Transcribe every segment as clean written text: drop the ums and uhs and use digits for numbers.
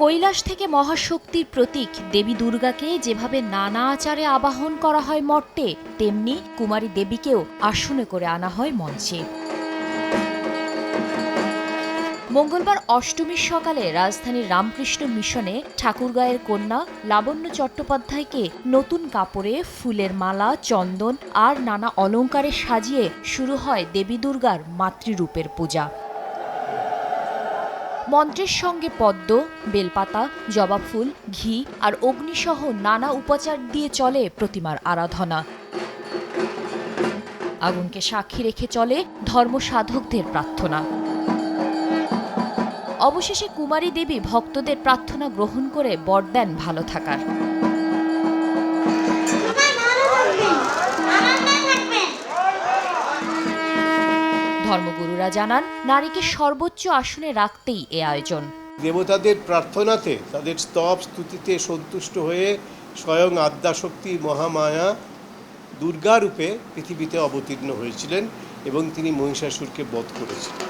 কৈলাস থেকে মহাশক্তির প্রতীক দেবী দুর্গাকে যেভাবে নানা আচারে আবাহন করা হয় মর্তে, তেমনি কুমারী দেবীকেও আসনে করে আনা হয় মঞ্চে। মঙ্গলবার অষ্টমীর সকালে রাজধানীর রামকৃষ্ণ মিশনে ঠাকুরগাঁয়ের কন্যা লাবণ্য চট্টোপাধ্যায়কে নতুন কাপড়ে ফুলের মালা, চন্দন আর নানা অলঙ্কারে সাজিয়ে শুরু হয় দেবী দুর্গার মাতৃরূপের পূজা। মন্ত্রের সঙ্গে পদ্ম, বেলপাতা, জবা ফুল, ঘি আর অগ্নিসহ নানা উপাচার দিয়ে চলে প্রতিমার আরাধনা। আগুনকে সাক্ষী রেখে চলে ধর্মসাধকদের প্রার্থনা। অবশেষে কুমারী দেবী ভক্তদের প্রার্থনা গ্রহণ করে বর দেন ভালো থাকার। ধর্মগুরুরা জানান, নারীকে সর্বোচ্চ আসনে রাখতেই এ আয়োজন। দেবতাদের প্রার্থনাতে, তাদের স্তব স্তুতিতে সন্তুষ্ট হয়ে স্বয়ং আদ্যাশক্তি মহামায়া দুর্গা রূপে পৃথিবীতে অবতীর্ণ হয়েছিলেন এবং তিনি মহিষাসুরকে বধ করেছিলেন।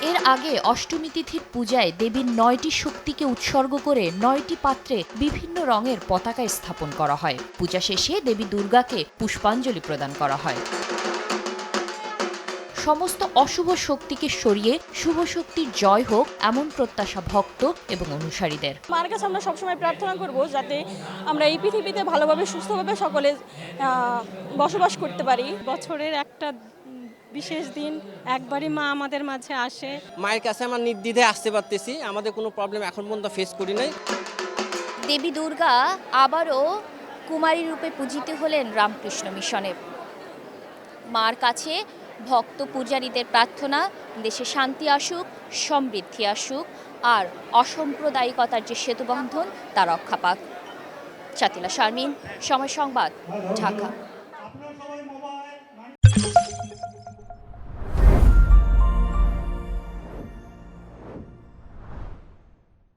এর আগে অষ্টমী তিথির পূজায় দেবীর ৯টি শক্তিকে উৎসর্গ করে ৯টি পাত্রে বিভিন্ন রঙের পতাকা স্থাপন করা হয়। পূজা শেষে দেবী দুর্গাকে পুষ্পাঞ্জলি প্রদান করা হয়। সমস্ত অশুভ শক্তিকে সরিয়ে শুভ শক্তির জয় হোক, এমন প্রত্যাশা ভক্ত এবং অনুসারীদের। মার কাছে আমরা সবসময় প্রার্থনা করব যাতে আমরা এই পৃথিবীতে ভালোভাবে সুস্থভাবে সকলে বসবাস করতে পারি। বছরের একটা বিশেষ দিন একবারই মা আমাদের মাঝে আসে। মায়ের কাছে আমরা নির্দ্বিধায় আসতে পারতেছি, আমাদের কোনো প্রবলেম এখন পর্যন্ত ফেস করি নাই। দেবী দুর্গা আবারও কুমারী রূপে পূজিত হলেন রামকৃষ্ণ মিশনে। মার কাছে ভক্ত পূজারীদের প্রার্থনা, দেশে শান্তি আসুক, সমৃদ্ধি আসুক আর অসাম্প্রদায়িকতার যে সেতুবন্ধন তা রক্ষা পাক। চাতিলা শারমিন, সময় সংবাদ, ঢাকা।